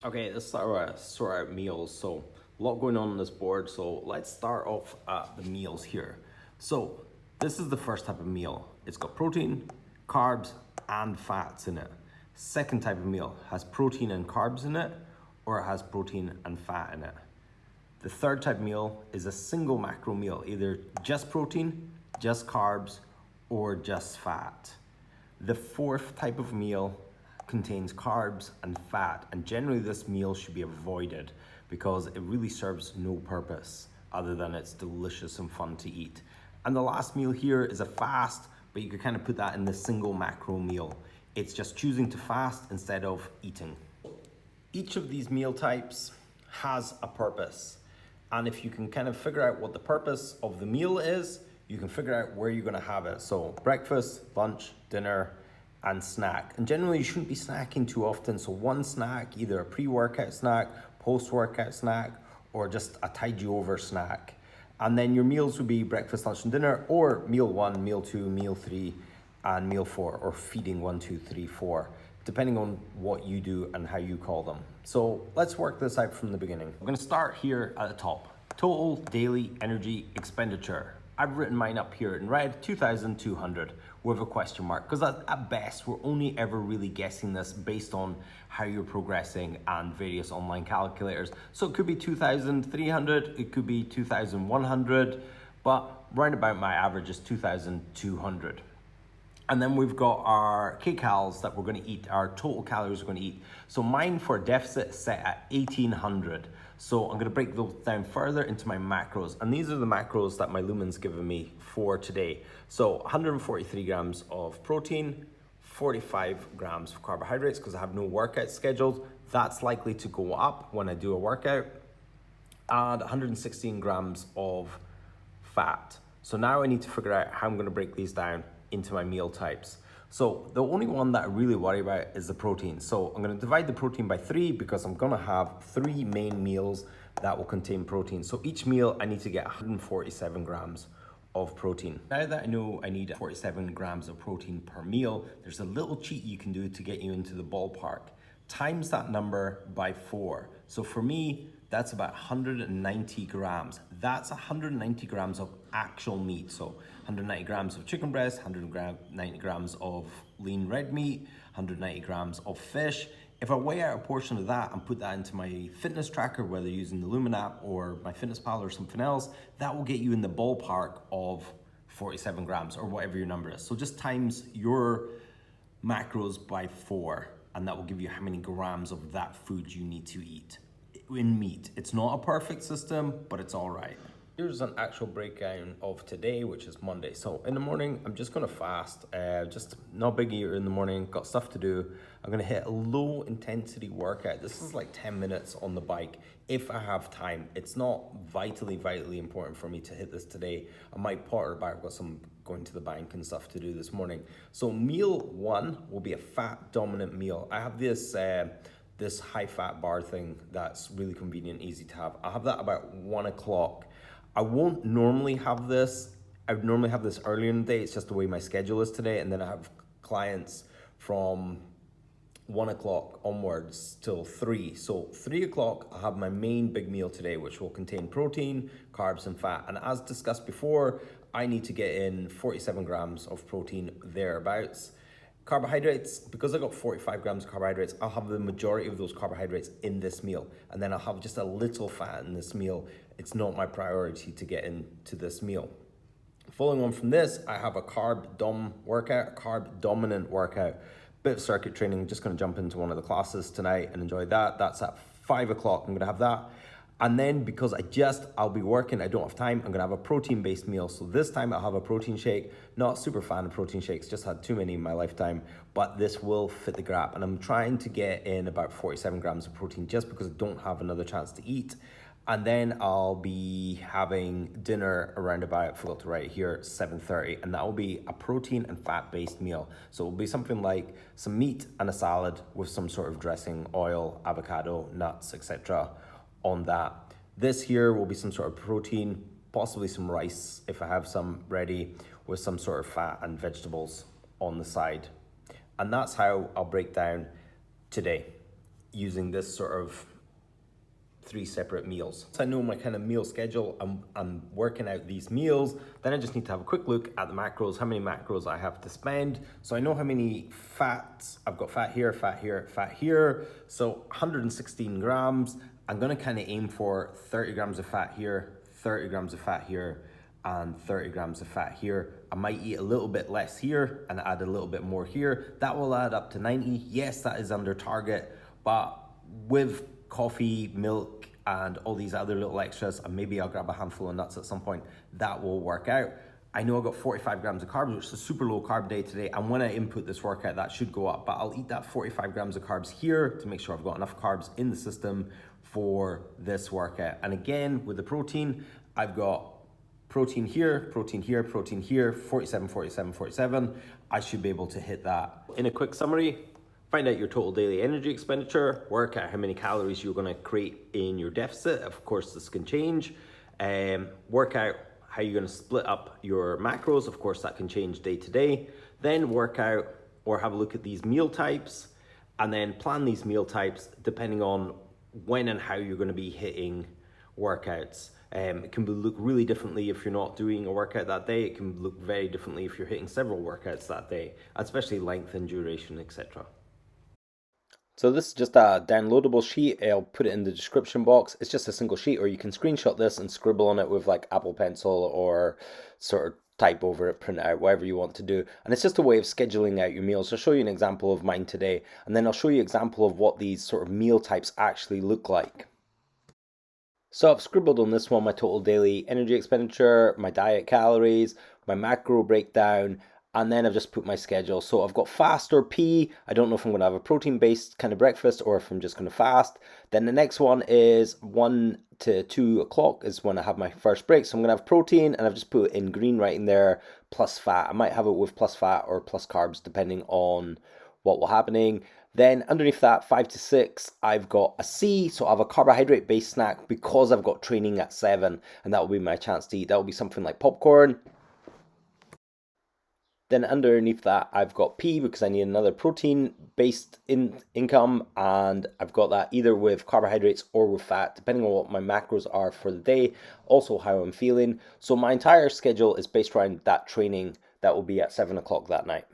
Okay, let's sort out meals. So a lot going on this board. So let's start off at the meals here. So this is the first type of meal. It's got protein, carbs, and fats in it. Second type of meal has protein and carbs in it, or it has protein and fat in it. The third type of meal is a single macro meal, either just protein, just carbs, or just fat. The fourth type of meal contains carbs and fat, and generally this meal should be avoided because it really serves no purpose other than it's delicious and fun to eat. And the last meal here is a fast, but you could kind of put that in the single macro meal. It's just choosing to fast instead of eating. Each of these meal types has a purpose. And if you can kind of figure out what the purpose of the meal is, you can figure out where you're gonna have it. So breakfast, lunch, dinner, and snack. And generally you shouldn't be snacking too often. So one snack, either a pre-workout snack, post-workout snack, or just a tide you over snack. And then your meals would be breakfast, lunch, and dinner, or meal 1, meal 2, meal 3, and meal 4, or feeding 1, 2, 3, 4, depending on what you do and how you call them. So let's work this out from the beginning. I'm gonna start here at the top. Total daily energy expenditure. I've written mine up here in red, 2,200 with a question mark, because at best, we're only ever really guessing this based on how you're progressing and various online calculators. So it could be 2,300, it could be 2,100, but round about my average is 2,200. And then we've got our kcals that we're gonna eat, our total calories we're gonna eat. So mine for a deficit is set at 1,800. So I'm gonna break those down further into my macros. And these are the macros that my lumen's given me for today. So 143 grams of protein, 45 grams of carbohydrates, because I have no workout scheduled. That's likely to go up when I do a workout. And 116 grams of fat. So now I need to figure out how I'm gonna break these down into my meal types. So the only one that I really worry about is the protein. So I'm gonna divide the protein by 3 because I'm gonna have 3 main meals that will contain protein. So each meal I need to get 147 grams of protein. Now that I know I need 47 grams of protein per meal, there's a little cheat you can do to get you into the ballpark. Times that number by 4. So for me, that's about 190 grams. That's 190 grams of actual meat. So 190 grams of chicken breast, 190 grams of lean red meat, 190 grams of fish. If I weigh out a portion of that and put that into my fitness tracker, whether using the Lumen app or my Fitness Pal or something else, that will get you in the ballpark of 47 grams or whatever your number is. So just times your macros by 4, and that will give you how many grams of that food you need to eat in meat. It's not a perfect system, but it's all right. Here's an actual breakdown of today, which is Monday. So in the morning, I'm just gonna fast, just not big eater in the morning, got stuff to do. I'm gonna hit a low intensity workout. This is like 10 minutes on the bike if I have time. It's not vitally important for me to hit this today. I might potter back, I've got some going to the bank and stuff to do this morning. So meal 1 will be a fat dominant meal. I have this this high fat bar thing that's really convenient, easy to have. I'll have that about 1 o'clock. I won't normally have this. I would normally have this earlier in the day. It's just the way my schedule is today. And then I have clients from 1 o'clock onwards till 3. So 3 o'clock, I'll have my main big meal today, which will contain protein, carbs, and fat. And as discussed before, I need to get in 47 grams of protein thereabouts. Carbohydrates, because I got 45 grams of carbohydrates, I'll have the majority of those carbohydrates in this meal. And then I'll have just a little fat in this meal. It's not my priority to get into this meal. Following on from this, I have a carb dominant workout. Bit of circuit training, just gonna jump into one of the classes tonight and enjoy that. That's at 5 o'clock, I'm gonna have that. And then because I'll be working, I don't have time, I'm gonna have a protein-based meal. So this time I'll have a protein shake. Not super fan of protein shakes, just had too many in my lifetime, but this will fit the graph. And I'm trying to get in about 47 grams of protein just because I don't have another chance to eat. And then I'll be having dinner around about, I forgot to write here, 7:30, and that will be a protein and fat-based meal. So it will be something like some meat and a salad with some sort of dressing, oil, avocado, nuts, etc. on that. This here will be some sort of protein, possibly some rice if I have some ready, with some sort of fat and vegetables on the side. And that's how I'll break down today. using this sort of 3 separate meals. So I know my kind of meal schedule, I'm working out these meals, then I just need to have a quick look at the macros, how many macros I have to spend. So I know how many fats, I've got fat here, fat here, fat here. So 116 grams, I'm gonna kind of aim for 30 grams of fat here, 30 grams of fat here, and 30 grams of fat here. I might eat a little bit less here and add a little bit more here. That will add up to 90. Yes, that is under target, but with coffee, milk, and all these other little extras, and maybe I'll grab a handful of nuts at some point, that will work out. I know I got 45 grams of carbs, which is a super low carb day today, and when I input this workout, that should go up, but I'll eat that 45 grams of carbs here to make sure I've got enough carbs in the system for this workout. And again, with the protein, I've got protein here, protein here, protein here, 47, 47, 47. I should be able to hit that. In a quick summary, find out your total daily energy expenditure, work out how many calories you're gonna create in your deficit. Of course, this can change. Work out how you're gonna split up your macros. Of course, that can change day to day. Then work out or have a look at these meal types, and then plan these meal types depending on when and how you're gonna be hitting workouts. It can look really differently if you're not doing a workout that day. It can look very differently if you're hitting several workouts that day, especially length and duration, etc. So this is just a downloadable sheet. I'll put it in the description box. It's just a single sheet, or you can screenshot this and scribble on it with like Apple Pencil, or sort of type over it, print it out, whatever you want to do. And it's just a way of scheduling out your meals. I'll show you an example of mine today, and then I'll show you an example of what these sort of meal types actually look like. So I've scribbled on this one my total daily energy expenditure, my diet calories, my macro breakdown, and then I've just put my schedule. So I've got fast or P. I don't know if I'm going to have a protein-based kind of breakfast or if I'm just going to fast. Then the next one is 1 to 2 o'clock is when I have my first break. So I'm going to have protein, and I've just put in green right in there, plus fat. I might have it with plus fat or plus carbs, depending on what will happening. Then underneath that, 5 to 6, I've got a C, so I have a carbohydrate-based snack because I've got training at 7, and that will be my chance to eat. That will be something like popcorn. Then underneath that, I've got P because I need another protein-based income, and I've got that either with carbohydrates or with fat, depending on what my macros are for the day, also how I'm feeling. So my entire schedule is based around that training that will be at 7 o'clock that night.